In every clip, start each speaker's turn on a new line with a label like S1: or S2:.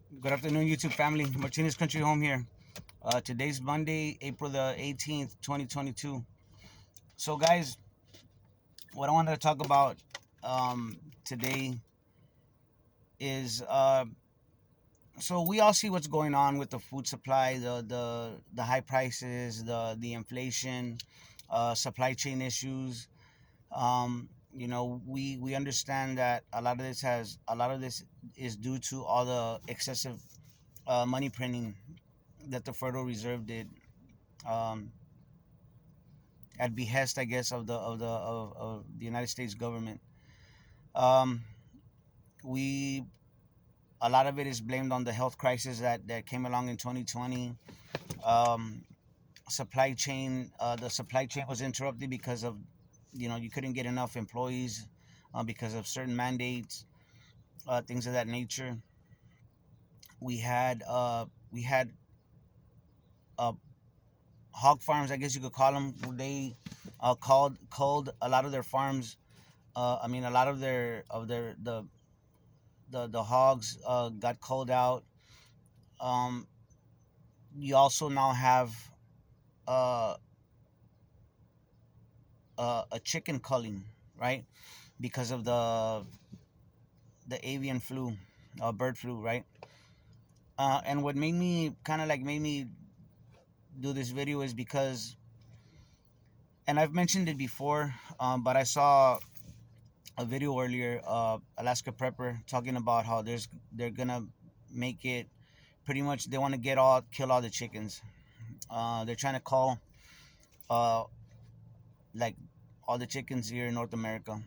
S1: Good afternoon, YouTube family. Martinez Country Home here. Today's Monday, April the 18th, 2022. So, guys, what I wanted to talk about today is so we all see what's going on with the food supply, the high prices, the inflation, supply chain issues. We understand that a lot of this is due to all the excessive money printing that the Federal Reserve did, um, at behest, I guess, of the United States government. Um, we A lot of it is blamed on the health crisis that came along in 2020. Um, the supply chain was interrupted because of, you couldn't get enough employees because of certain mandates, things of that nature. We had uh, hog farms, I guess you could call them. They called a lot of their farms. I mean, a lot of their the hogs got culled out. Um, you also now have uh, a chicken culling, right? Because of the avian flu, bird flu, right? And what made me do this video is because, and I've mentioned it before, but I saw a video earlier, Alaska Prepper talking about how they're gonna make it pretty much. They want to kill all the chickens. They're trying to call uh, like all the chickens here in North America.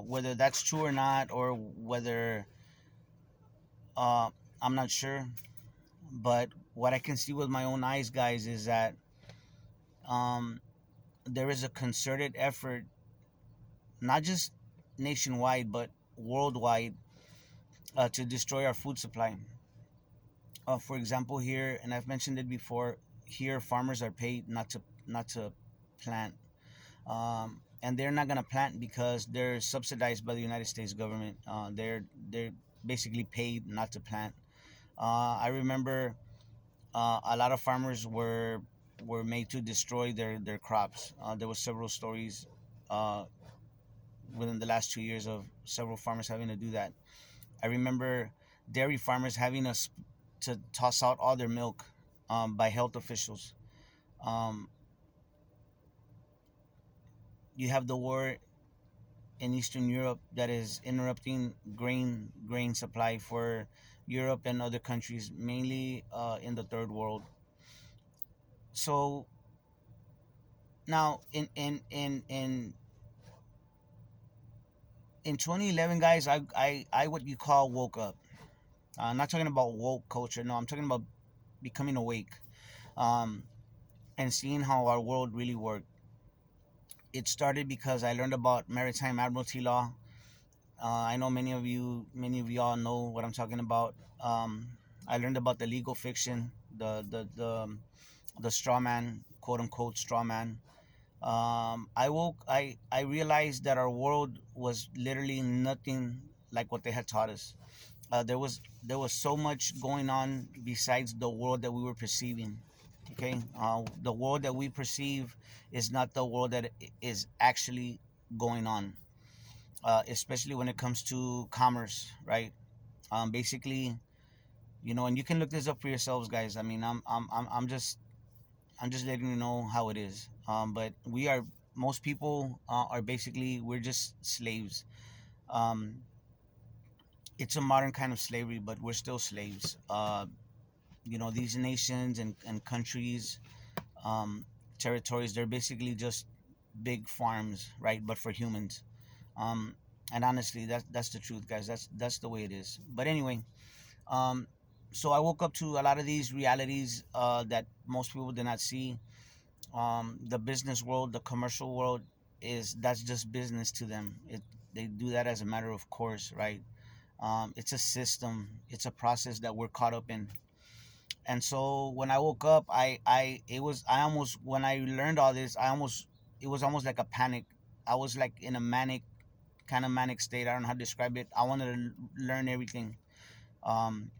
S1: Whether that's true or not, or whether uh, I'm not sure. But what I can see with my own eyes, guys, is that um, there is a concerted effort, not just nationwide but worldwide, to destroy our food supply. For example, here, and I've mentioned it before, here farmers are paid not to plant, and they're not gonna plant because they're subsidized by the United States government. They're basically paid not to plant. I remember a lot of farmers were made to destroy their crops. There were several stories uh, within the last 2 years of several farmers having to do that. I remember dairy farmers having to toss out all their milk by health officials. Um, you have the war in Eastern Europe that is interrupting grain supply for Europe and other countries, mainly in the third world. So now in 2011, guys, I what you call woke up. I'm not talking about woke culture. No, I'm talking about becoming awake, um, and seeing how our world really worked. It started because I learned about maritime admiralty law. I know many of y'all know what I'm talking about. I learned about the legal fiction, the straw man, quote unquote straw man. I realized that our world was literally nothing like what they had taught us. There was so much going on besides the world that we were perceiving. Okay, the world that we perceive is not the world that is actually going on. Especially when it comes to commerce, right? Basically, and you can look this up for yourselves, guys. I mean, I'm just letting you know how it is. But most people are basically, we're just slaves. Um, it's a modern kind of slavery, but we're still slaves. These nations and countries, um, territories, they're basically just big farms, right? But for humans. Um, and honestly, that's the truth, guys. That's the way it is. But anyway, um, so I woke up to a lot of these realities that most people did not see. The business world, the commercial world, that's just business to them. They do that as a matter of course, right? It's a system, it's a process that we're caught up in. And so when I woke up, I almost, when I learned all this, it was almost like a panic. I was like in a manic state. I don't know how to describe it. I wanted to learn everything. Um,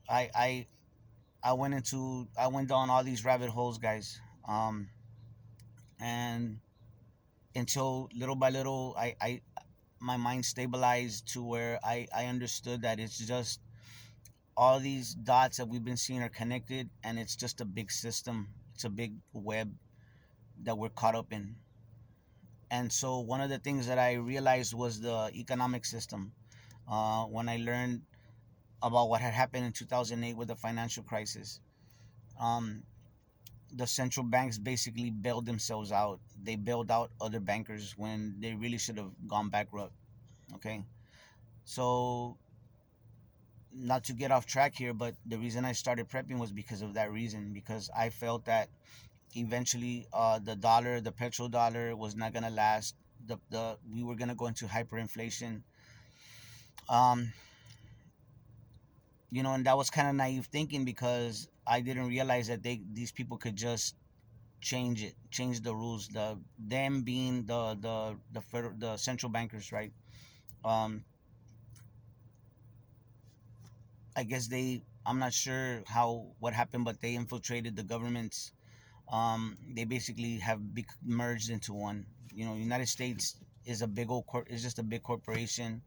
S1: I I I went down all these rabbit holes, guys. And until little by little, I my mind stabilized to where I understood that it's just all these dots that we've been seeing are connected, and it's just a big system. It's a big web that we're caught up in. And so one of the things that I realized was the economic system. When I learned about what had happened in 2008 with the financial crisis, um, the central banks basically bailed themselves out. They bailed out other bankers when they really should have gone bankrupt. Okay, so not to get off track here, but the reason I started prepping was because of that reason. Because I felt that eventually, the dollar, the petrodollar, was not gonna last. The We were gonna go into hyperinflation. Um, and that was kind of naive thinking because I didn't realize that these people could just change the rules. Them being the central bankers, right? Um, I guess I'm not sure how what happened, but they infiltrated the governments. They basically have merged into one. United States is a big is just a big corporation.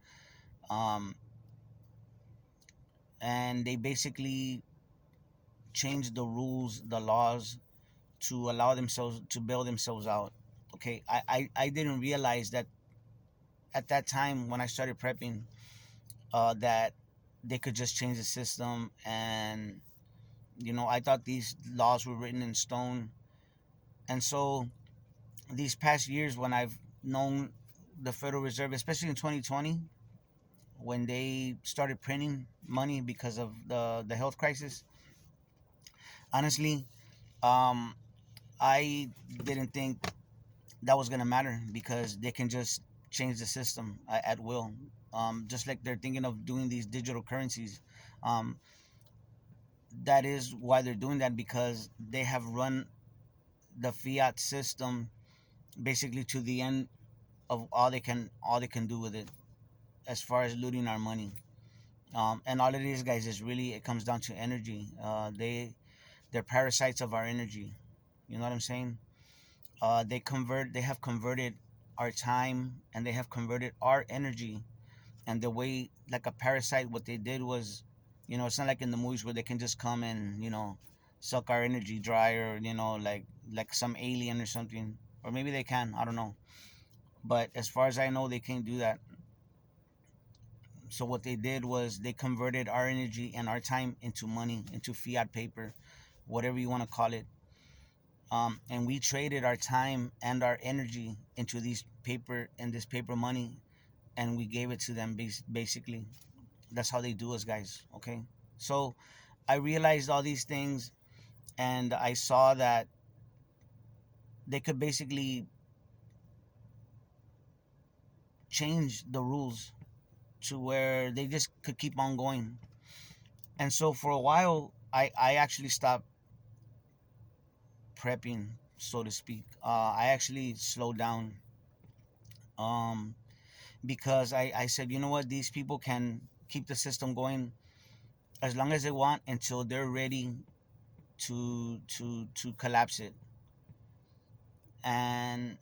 S1: Um, and they basically changed the rules, the laws, to allow themselves to bail themselves out. Okay, I didn't realize that at that time when I started prepping, that they could just change the system. And I thought these laws were written in stone. And so these past years, when I've known the Federal Reserve, especially in 2020, when they started printing money because of the health crisis, honestly, um, I didn't think that was gonna matter because they can just change the system at will. Just like they're thinking of doing these digital currencies. Um, that is why they're doing that, because they have run the fiat system basically to the end of all they can do with it, as far as looting our money. And all it is, guys, is really it comes down to energy. They're parasites of our energy. You know what I'm saying? They have converted our time, and they have converted our energy. And the way, like a parasite, what they did was, it's not like in the movies where they can just come and suck our energy dry, or like some alien or something. Or maybe they can, I don't know. But as far as I know, they can't do that. So what they did was they converted our energy and our time into money, into fiat paper, whatever you want to call it. And we traded our time and our energy into this paper money, and we gave it to them. Basically, that's how they do us, guys. Okay, so I realized all these things, and I saw that they could basically change the rules to where they just could keep on going. And so for a while, I actually stopped prepping, so to speak. I actually slowed down, um, because I said, you know what, these people can keep the system going as long as they want until they're ready to collapse it. And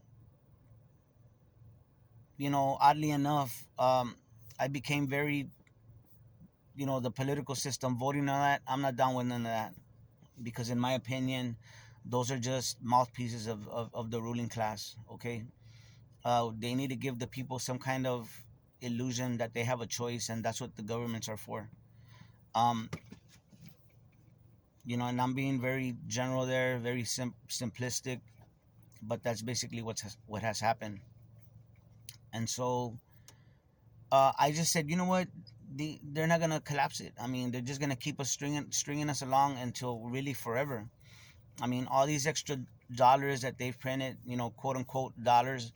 S1: oddly enough, I became very, the political system, voting on that. I'm not down with none of that, because in my opinion, those are just mouthpieces of the ruling class. Okay, they need to give the people some kind of illusion that they have a choice, and that's what the governments are for. Um, and I'm being very general there, very simplistic, but that's basically what has happened. And so, I just said, you know what, they're not gonna collapse it. I mean, they're just gonna keep us stringing us along until really forever. I mean, all these extra dollars that they've printed, quote unquote dollars,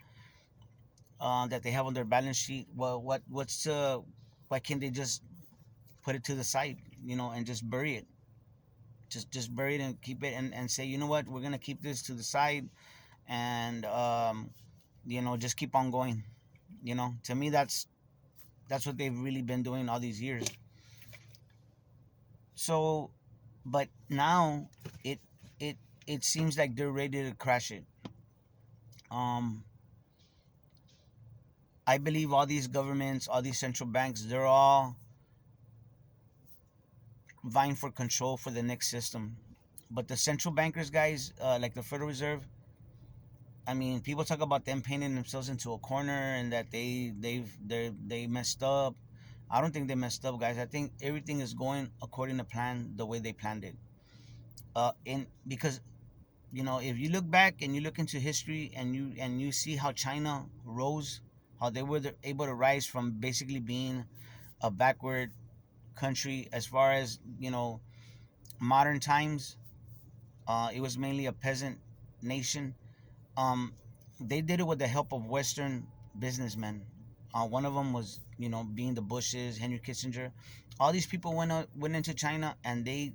S1: that they have on their balance sheet. Well, why can't they just put it to the side, and just bury it? Just bury it and keep it, and say, you know what, we're gonna keep this to the side, and just keep on going. To me, that's what they've really been doing all these years. So, but now it it it seems like they're ready to crash it. Um, I believe all these governments, all these central banks, they're all vying for control for the next system. But the central bankers, guys, like the Federal Reserve, I mean, people talk about them painting themselves into a corner and that they messed up. I don't think they messed up, guys. I think everything is going according to plan, the way they planned it. In because if you look back and you look into history and you see how China rose, how they were able to rise from basically being a backward country as far as modern times. It was mainly a peasant nation. um, they did it with the help of Western businessmen. One of them was, being the Bushes, Henry Kissinger. All these people went into China and they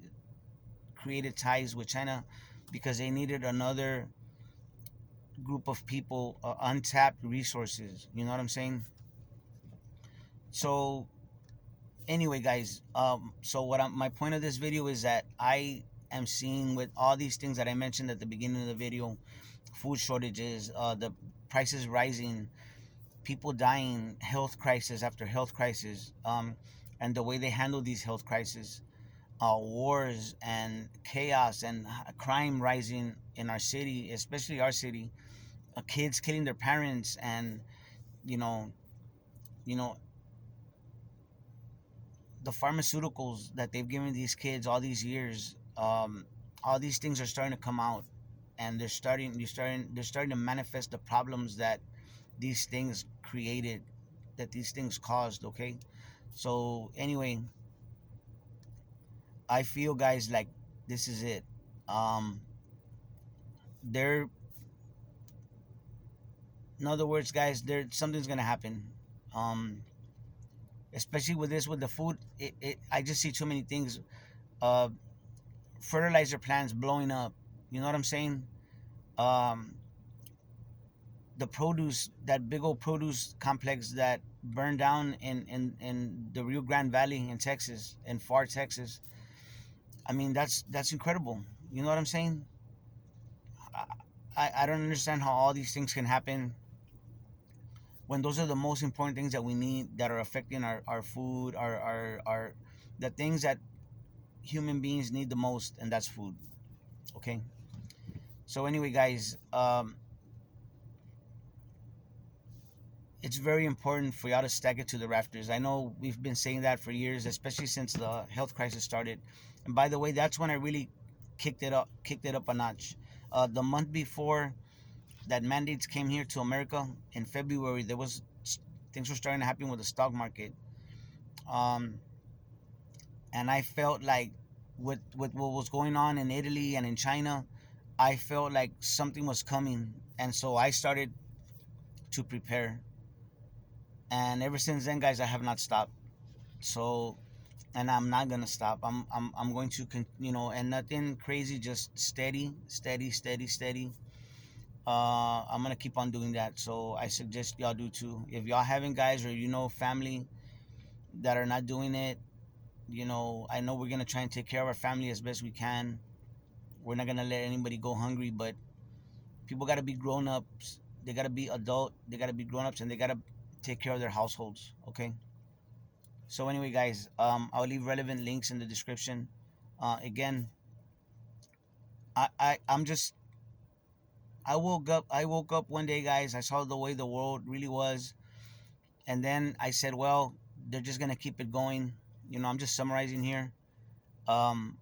S1: created ties with China because they needed another group of people, untapped resources. You know what I'm saying? So anyway, guys, so my point of this video is that I am seeing with all these things that I mentioned at the beginning of the video, food shortages, the prices rising, people dying, health crisis after health crisis, and the way they handle these health crises, wars and chaos and crime rising in our city, especially our city, kids killing their parents, and you know, you know, the pharmaceuticals that they've given these kids all these years, all these things are starting to come out, and they're starting to manifest the problems that these things created, that these things caused. Okay, so anyway, I feel, guys, like this is it. Um, there, in other words, guys, there something's gonna happen. Um, Especially with this, with the food, I just see too many things. Uh, Fertilizer plants blowing up. You know what I'm saying? Um, the produce, that big old produce complex that burned down in the Rio Grande Valley in Texas, in far Texas. I mean, that's incredible. You know what I'm saying? I don't understand how all these things can happen when those are the most important things that we need, that are affecting our food, our the things that human beings need the most, and that's food. Okay. So anyway, guys, it's very important for y'all to stack it to the rafters. I know we've been saying that for years, especially since the health crisis started. And by the way, that's when I really kicked it up a notch. The month before that mandates came here to America in February, there was things were starting to happen with the stock market. Um, and I felt like with what was going on in Italy and in China, I felt like something was coming, and so I started to prepare. And ever since then, guys, I have not stopped. So, and I'm not gonna stop. I'm going to and nothing crazy, just steady, steady, steady, steady. I'm gonna keep on doing that. So I suggest y'all do too. If y'all haven't, guys, or family that are not doing it, I know we're gonna try and take care of our family as best we can. We're not gonna let anybody go hungry, but people gotta be grown ups. They gotta be adult. They gotta be grown ups, and they gotta take care of their households. Okay. So anyway, guys, I'll leave relevant links in the description. Again, I'm just I woke up one day, guys. I saw the way the world really was, and then I said, well, they're just gonna keep it going. I'm just summarizing here. Um,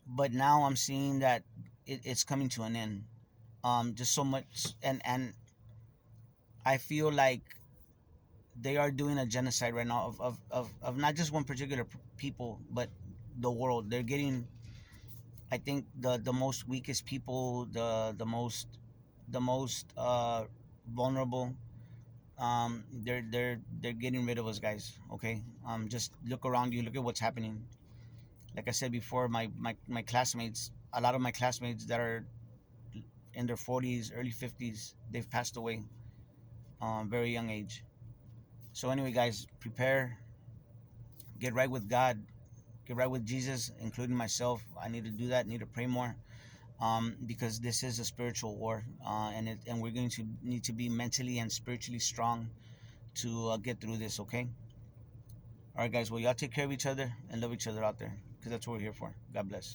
S1: but now I'm seeing that it's coming to an end. Just so much, and I feel like they are doing a genocide right now of not just one particular people, but the world. They're getting, I think, the most weakest people, the most vulnerable. They're getting rid of us, guys. Okay. Just look around you. Look at what's happening. Like I said before, my classmates, a lot of my classmates that are in their 40s, early 50s, they've passed away, very young age. So anyway, guys, prepare, get right with God, get right with Jesus, including myself. I need to do that. Need to pray more, because this is a spiritual war, and we're going to need to be mentally and spiritually strong to get through this. Okay. All right, guys. Well, y'all take care of each other and love each other out there, because that's what we're here for. God bless.